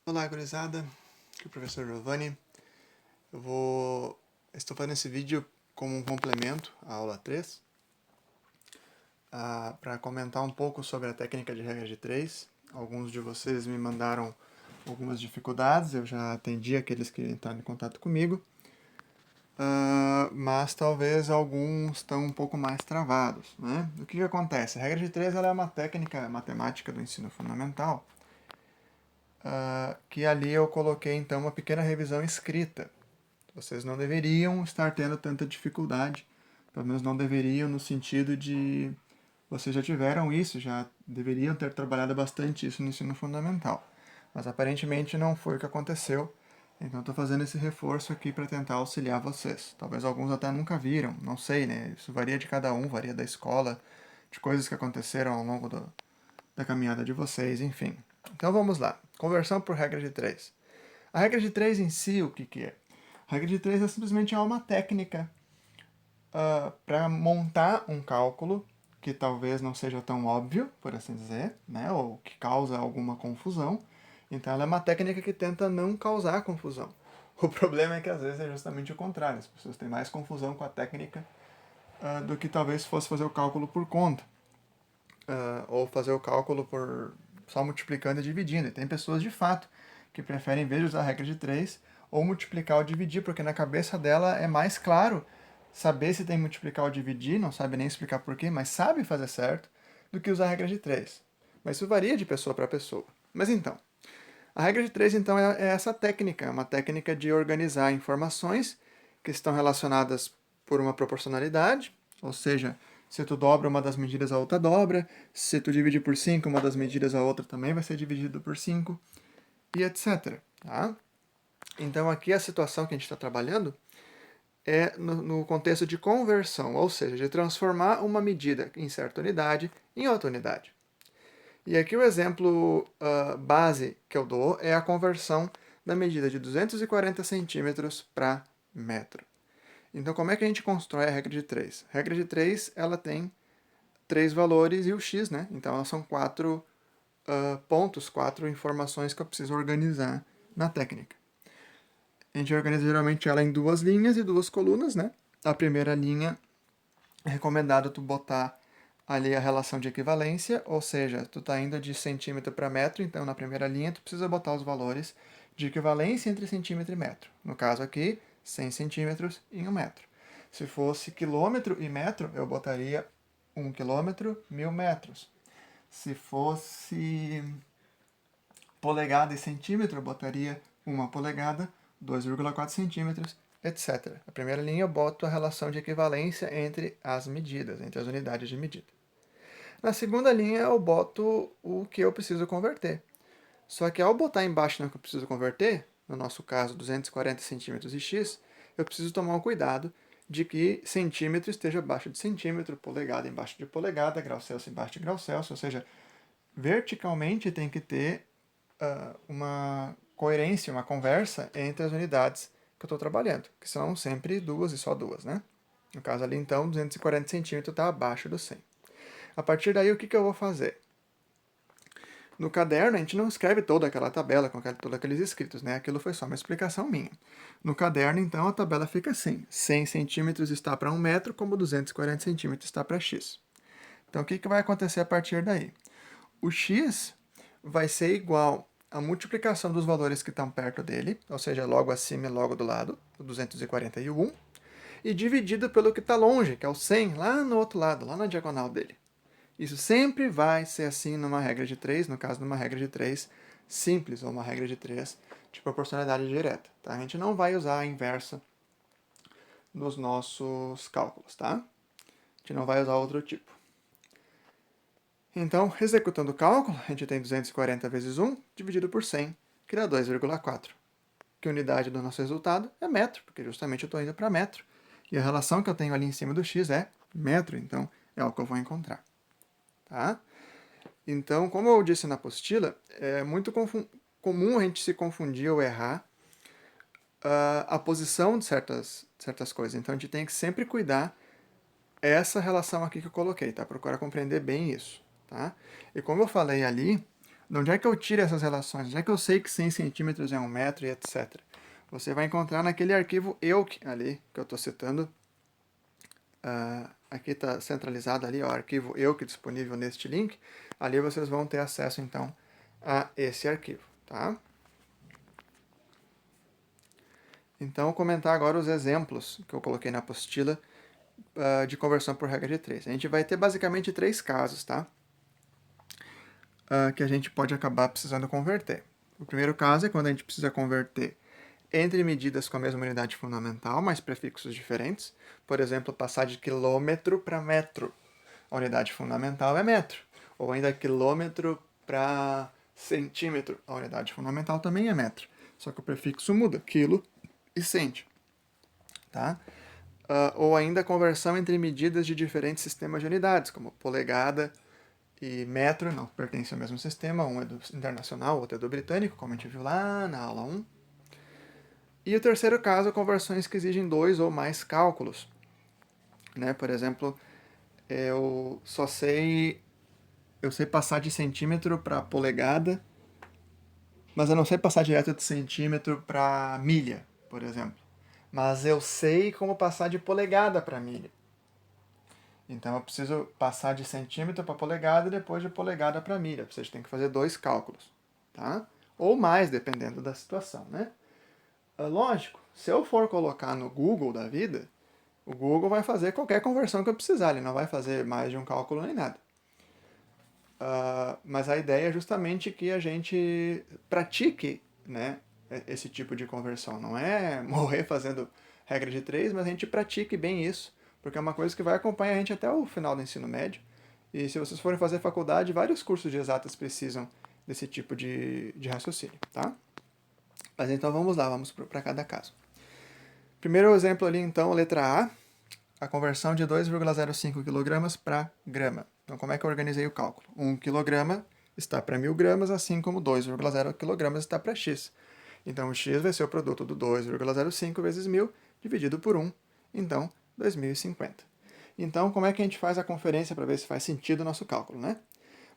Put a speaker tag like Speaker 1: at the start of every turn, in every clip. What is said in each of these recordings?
Speaker 1: Olá, gurizada. Aqui é o professor Giovanni. Estou fazendo esse vídeo como um complemento à aula 3, para comentar um pouco sobre a técnica de regra de 3. Alguns de vocês me mandaram algumas dificuldades, eu já atendi aqueles que entraram em contato comigo, mas talvez alguns estão um pouco mais travados, né? O que acontece? A regra de 3 ela é uma técnica matemática do ensino fundamental, que ali eu coloquei então uma pequena revisão escrita. Vocês não deveriam estar tendo tanta dificuldade, pelo menos não deveriam no sentido de vocês já tiveram isso, já deveriam ter trabalhado bastante isso no ensino fundamental. Mas aparentemente não foi o que aconteceu, então estou fazendo esse reforço aqui para tentar auxiliar vocês. Talvez alguns até nunca viram, não sei, né? Isso varia de cada um, varia da escola, de coisas que aconteceram ao longo da caminhada de vocês, enfim. Então vamos lá. Conversão por regra de 3. A regra de 3 em si, o que é? A regra de 3 é simplesmente uma técnica para montar um cálculo que talvez não seja tão óbvio, por assim dizer, né? Ou que causa alguma confusão. Então ela é uma técnica que tenta não causar confusão. O problema é que às vezes é justamente o contrário. As pessoas têm mais confusão com a técnica do que talvez fosse fazer o cálculo por conta. Ou fazer o cálculo por só multiplicando e dividindo. E tem pessoas de fato que preferem, em vez de usar a regra de 3, ou multiplicar ou dividir, porque na cabeça dela é mais claro saber se tem multiplicar ou dividir, não sabe nem explicar porquê, mas sabe fazer certo, do que usar a regra de 3. Mas isso varia de pessoa para pessoa. Mas então, a regra de 3 então é essa técnica, é uma técnica de organizar informações que estão relacionadas por uma proporcionalidade, ou seja, se tu dobra uma das medidas, a outra dobra. Se tu dividir por 5, uma das medidas, a outra também vai ser dividido por 5, e etc. Tá? Então aqui a situação que a gente está trabalhando é no contexto de conversão, ou seja, de transformar uma medida em certa unidade em outra unidade. E aqui o exemplo base que eu dou é a conversão da medida de 240 centímetros para metro. Então, como é que a gente constrói a regra de 3? A regra de 3 ela tem 3 valores e o x, né? Então, elas são 4 pontos, 4 informações que eu preciso organizar na técnica. A gente organiza geralmente ela em duas linhas e duas colunas, né? A primeira linha é recomendado tu botar ali a relação de equivalência, ou seja, tu está indo de centímetro para metro, então na primeira linha tu precisa botar os valores de equivalência entre centímetro e metro. No caso aqui, 100 centímetros em 1 metro. Se fosse quilômetro e metro, eu botaria 1 quilômetro, 1000 metros. Se fosse polegada e centímetro, eu botaria 1 polegada, 2,4 centímetros, etc. A primeira linha eu boto a relação de equivalência entre as medidas, entre as unidades de medida. Na segunda linha eu boto o que eu preciso converter. Só que ao botar embaixo no que eu preciso converter, no nosso caso 240 centímetros e x, eu preciso tomar um cuidado de que centímetro esteja abaixo de centímetro, polegada embaixo de polegada, grau Celsius embaixo de grau Celsius, ou seja, verticalmente tem que ter uma coerência, uma conversa entre as unidades que eu estou trabalhando, que são sempre duas e só duas, né? No caso ali, então, 240 centímetros está abaixo do 100. A partir daí, o que eu vou fazer? No caderno, a gente não escreve toda aquela tabela com todos aqueles escritos, né? Aquilo foi só uma explicação minha. No caderno, então, a tabela fica assim. 100 centímetros está para 1 metro, como 240 centímetros está para x. Então, o que vai acontecer a partir daí? O x vai ser igual à multiplicação dos valores que estão perto dele, ou seja, logo acima e logo do lado, o 241, e dividido pelo que está longe, que é o 100, lá no outro lado, lá na diagonal dele. Isso sempre vai ser assim numa regra de 3, no caso numa regra de 3 simples, ou uma regra de 3 de proporcionalidade direta. Tá? A gente não vai usar a inversa nos nossos cálculos, tá? A gente não vai usar outro tipo. Então, executando o cálculo, a gente tem 240 vezes 1 dividido por 100, que dá 2,4. Que a unidade do nosso resultado é metro, porque justamente eu estou indo para metro. E a relação que eu tenho ali em cima do x é metro, então é o que eu vou encontrar. Tá? Então, como eu disse na apostila, é muito comum a gente se confundir ou errar a posição de certas coisas. Então, a gente tem que sempre cuidar essa relação aqui que eu coloquei, tá? Procurar compreender bem isso, tá? E como eu falei ali, De onde é que eu tiro essas relações? De onde é que eu sei que 100 centímetros é 1 metro e etc? Você vai encontrar naquele arquivo EUC ali, que eu estou citando. Aqui está centralizado ali, ó, o arquivo EUC disponível neste link. Ali vocês vão ter acesso, então, a esse arquivo, tá? Então, vou comentar agora os exemplos que eu coloquei na apostila de conversão por regra de 3. A gente vai ter basicamente 3 casos, tá? Que a gente pode acabar precisando converter. O primeiro caso é quando a gente precisa converter entre medidas com a mesma unidade fundamental, mas prefixos diferentes. Por exemplo, passar de quilômetro para metro. A unidade fundamental é metro. Ou ainda quilômetro para centímetro. A unidade fundamental também é metro. Só que o prefixo muda, quilo e cento. Tá? Ou ainda conversão entre medidas de diferentes sistemas de unidades, como polegada e metro, não pertencem ao mesmo sistema, um é do internacional, outro é do britânico, como a gente viu lá na aula 1. E o terceiro caso, conversões que exigem 2 ou mais cálculos. Né? Por exemplo, eu sei passar de centímetro para polegada, mas eu não sei passar direto de centímetro para milha, por exemplo. Mas eu sei como passar de polegada para milha. Então eu preciso passar de centímetro para polegada e depois de polegada para milha. Vocês têm que fazer 2 cálculos, tá? Ou mais, dependendo da situação, né? Lógico, se eu for colocar no Google da vida, o Google vai fazer qualquer conversão que eu precisar, ele não vai fazer mais de um cálculo nem nada. Mas a ideia é justamente que a gente pratique, né, esse tipo de conversão. Não é morrer fazendo regra de 3, mas a gente pratique bem isso, porque é uma coisa que vai acompanhar a gente até o final do ensino médio. E se vocês forem fazer faculdade, vários cursos de exatas precisam desse tipo de raciocínio, tá? Mas então vamos lá, vamos para cada caso. Primeiro exemplo ali, então, letra a conversão de 2,05 kg para grama. Então, como é que eu organizei o cálculo? 1 kg está para 1.000 gramas, assim como 2,0 kg está para x. Então, o x vai ser o produto do 2,05 vezes 1.000 dividido por 1. Então, 2.050. Então, como é que a gente faz a conferência para ver se faz sentido o nosso cálculo, né?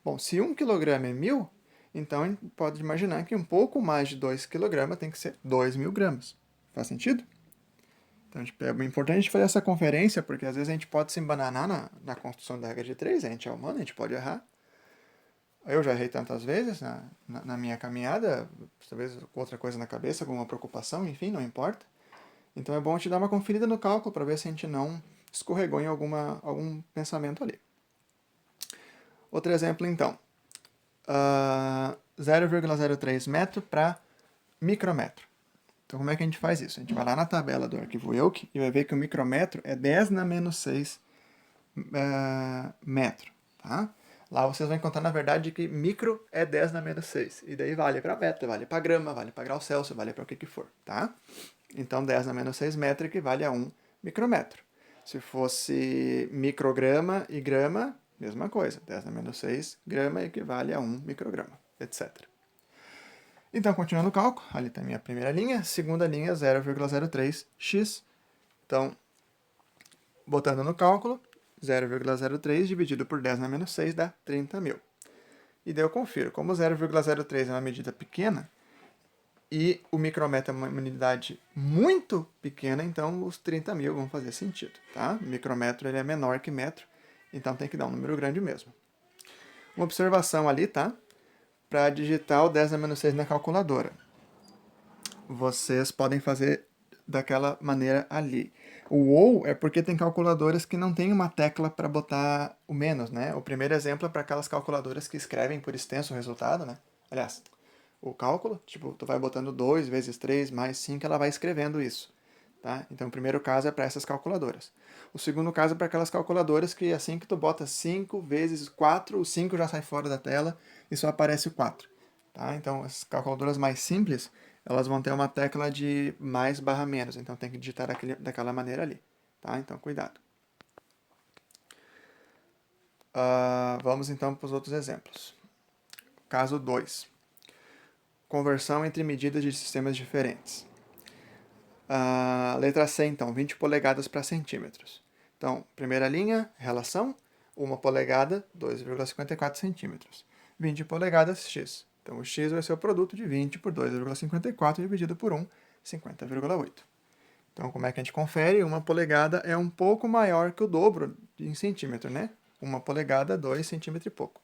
Speaker 1: Bom, se 1 kg é 1.000, então a gente pode imaginar que um pouco mais de 2 kg tem que ser 2.000 gramas. Faz sentido? Então, é importante a gente fazer essa conferência, porque às vezes a gente pode se embananar na construção da regra de 3, a gente é humano, a gente pode errar. Eu já errei tantas vezes na minha caminhada, talvez com outra coisa na cabeça, alguma preocupação, enfim, não importa. Então é bom a gente dar uma conferida no cálculo para ver se a gente não escorregou em algum pensamento ali. Outro exemplo, então. 0,03 metro para micrometro. Então, como é que a gente faz isso? A gente vai lá na tabela do arquivo EUC e vai ver que o micrometro é 10 na menos 6 metro. Tá? Lá vocês vão encontrar, na verdade, que micro é 10 na menos 6. E daí vale para metro, vale para grama, vale para grau Celsius, vale para o que for. Tá? Então, 10 na menos 6 metro equivale a 1 micrometro. Se fosse micrograma e grama, mesma coisa. 10 na menos 6 grama equivale a 1 micrograma, etc. Então, continuando o cálculo, ali está a minha primeira linha, segunda linha 0,03x. Então, botando no cálculo, 0,03 dividido por 10 na menos 6 dá 30.000. E daí eu confiro, como 0,03 é uma medida pequena e o micrometro é uma unidade muito pequena, então os 30.000 vão fazer sentido. Tá? O micrometro ele é menor que metro, então tem que dar um número grande mesmo. Uma observação ali, tá? Para digitar o 10 na menos 6 na calculadora. Vocês podem fazer daquela maneira ali. O ou é porque tem calculadoras que não tem uma tecla para botar o menos, né? O primeiro exemplo é para aquelas calculadoras que escrevem por extenso o resultado, né? Aliás, o cálculo, tipo, tu vai botando 2 vezes 3 mais 5, ela vai escrevendo isso. Tá? Então, o primeiro caso é para essas calculadoras. O segundo caso é para aquelas calculadoras que assim que tu bota 5 vezes 4, o 5 já sai fora da tela e só aparece o 4. Tá? Então, as calculadoras mais simples, elas vão ter uma tecla de mais barra menos. Então, tem que digitar daquela maneira ali. Tá? Então, cuidado. Vamos então para os outros exemplos. Caso 2. Conversão entre medidas de sistemas diferentes. Letra C, então, 20 polegadas para centímetros. Então, primeira linha, relação, 1 polegada, 2,54 centímetros. 20 polegadas x. Então, o x vai ser o produto de 20 por 2,54 dividido por 1, 50,8. Então, como é que a gente confere? 1 polegada é um pouco maior que o dobro em centímetro, né? 1 polegada, 2 centímetros e pouco.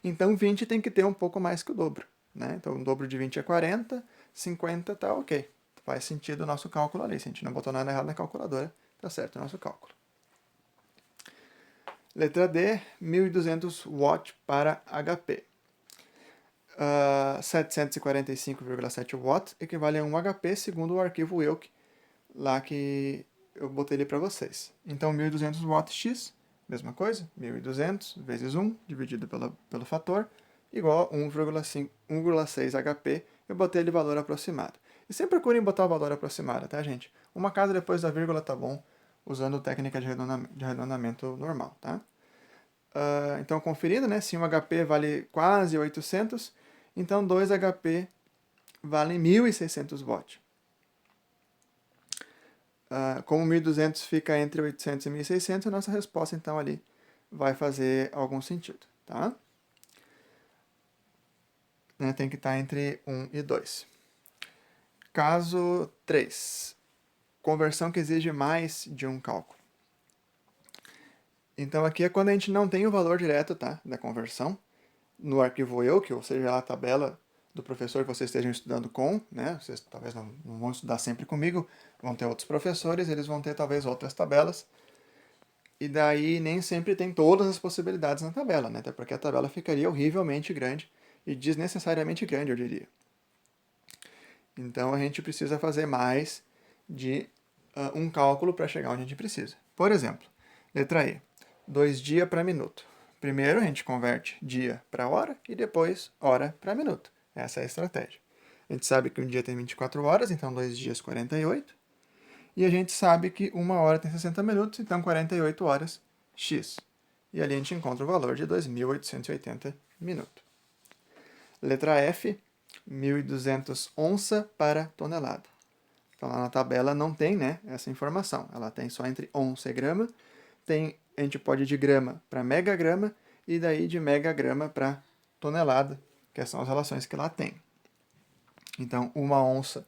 Speaker 1: Então, 20 tem que ter um pouco mais que o dobro, né? Então, o dobro de 20 é 40, 50 tá ok. Faz sentido o nosso cálculo ali. Se a gente não botou nada errado na calculadora, tá certo o nosso cálculo. Letra D, 1200 watts para HP. 745,7 watts equivale a 1 HP segundo o arquivo EUC, lá que eu botei ele para vocês. Então, 1200 watts x, mesma coisa, 1200 vezes 1 dividido pelo fator, igual a 1,6 HP. Eu botei ele valor aproximado. E sempre procurem botar o valor aproximado, tá, gente? Uma casa depois da vírgula tá bom, usando técnica de arredondamento normal, tá? Então, conferindo, né? Se 1 HP vale quase 800, então 2 HP valem 1.600 watts. Como 1.200 fica entre 800 e 1.600, a nossa resposta, então, ali vai fazer algum sentido, tá? Né, tem que estar entre 1 e 2. Caso 3. Conversão que exige mais de um cálculo. Então, aqui é quando a gente não tem o valor direto, tá, da conversão no arquivo EUC, ou seja, a tabela do professor que vocês estejam estudando com, né? Vocês talvez não vão estudar sempre comigo, vão ter outros professores, eles vão ter talvez outras tabelas, e daí nem sempre tem todas as possibilidades na tabela, né? Até porque a tabela ficaria horrivelmente grande e desnecessariamente grande, eu diria. Então a gente precisa fazer mais de um cálculo para chegar onde a gente precisa. Por exemplo, letra E, 2 dias para minuto. Primeiro a gente converte dia para hora e depois hora para minuto. Essa é a estratégia. A gente sabe que um dia tem 24 horas, então 2 dias 48. E a gente sabe que uma hora tem 60 minutos, então 48 horas x. E ali a gente encontra o valor de 2.880 minutos. Letra F, 1.200 onça para tonelada. Então lá na tabela não tem, né, essa informação. Ela tem só entre onça e grama. A gente pode ir de grama para megagrama e daí de megagrama para tonelada, que são as relações que lá tem. Então, uma onça,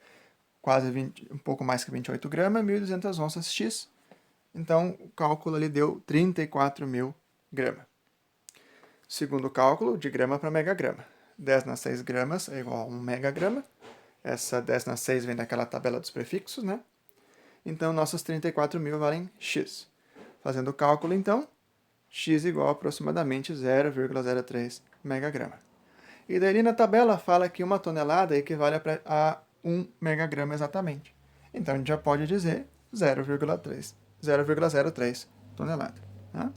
Speaker 1: um pouco mais que 28 gramas, 1.200 onças x. Então, o cálculo ali deu 34.000 gramas. Segundo cálculo, de grama para megagrama. 10 na 6 gramas é igual a 1 megagrama. Essa 10 na 6 vem daquela tabela dos prefixos, né? Então, nossos 34.000 valem x. Fazendo o cálculo, então, x igual a aproximadamente 0,03 megagrama. E daí na tabela fala que 1 tonelada equivale a 1 megagrama exatamente. Então, a gente já pode dizer 0,03 tonelada. Tá?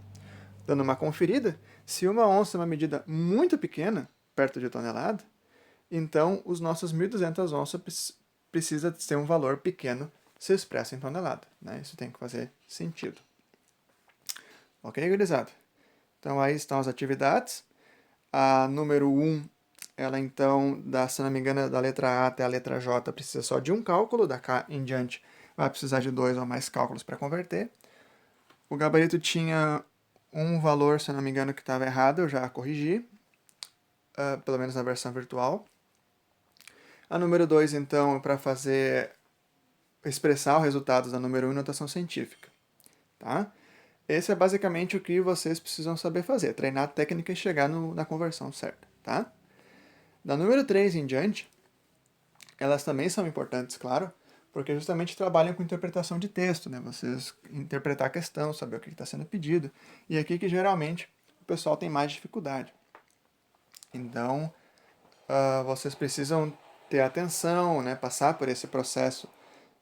Speaker 1: Dando uma conferida, se uma onça é uma medida muito pequena, perto de tonelada, então os nossos 1.200 onças precisa ser um valor pequeno se expressa em tonelada. Né? Isso tem que fazer sentido. Ok, gurizada? Então aí estão as atividades. A número 1, ela então, se não me engano, da letra A até a letra J, precisa só de um cálculo, da K em diante vai precisar de 2 ou mais cálculos para converter. O gabarito tinha um valor, se não me engano, que estava errado, eu já corrigi, pelo menos na versão virtual. A número 2, então, é para expressar os resultados da número 1 em notação científica. Tá? Esse é basicamente o que vocês precisam saber fazer, treinar a técnica e chegar na conversão certa. Tá? Da número 3 em diante, elas também são importantes, claro, porque justamente trabalham com interpretação de texto, né? Vocês interpretar a questão, saber o que está sendo pedido, e aqui que geralmente o pessoal tem mais dificuldade. Então, vocês precisam ter atenção, né? Passar por esse processo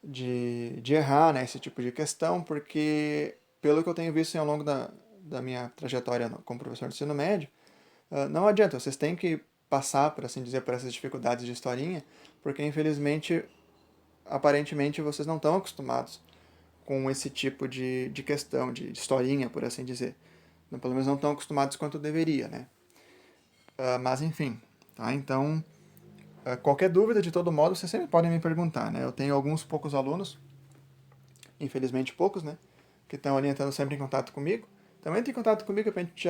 Speaker 1: de errar, né? Esse tipo de questão, porque pelo que eu tenho visto ao longo da minha trajetória como professor de ensino médio, não adianta, vocês têm que passar, por assim dizer, por essas dificuldades de historinha, porque infelizmente, aparentemente, vocês não estão acostumados com esse tipo de questão, de historinha, por assim dizer. Pelo menos não estão acostumados quanto deveria, né? Mas enfim, tá? Então, qualquer dúvida, de todo modo, vocês sempre podem me perguntar, né? Eu tenho alguns poucos alunos, infelizmente poucos, né? Que estão ali entrando sempre em contato comigo. Então entre em contato comigo para a gente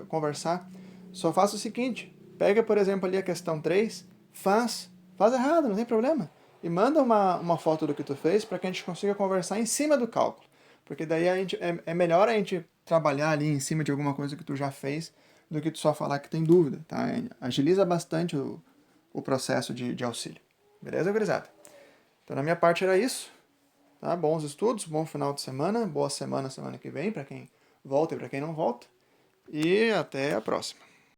Speaker 1: conversar. Só faça o seguinte, Pega, por exemplo, ali a questão 3, faz errado, não tem problema. E manda uma foto do que tu fez para que a gente consiga conversar em cima do cálculo. Porque daí é melhor a gente trabalhar ali em cima de alguma coisa que tu já fez do que tu só falar que tem dúvida, tá? Agiliza bastante o processo de auxílio. Beleza, gurizada? Então, na minha parte era isso. Tá? Bons estudos, bom final de semana, boa semana que vem para quem volta e para quem não volta. E até a próxima.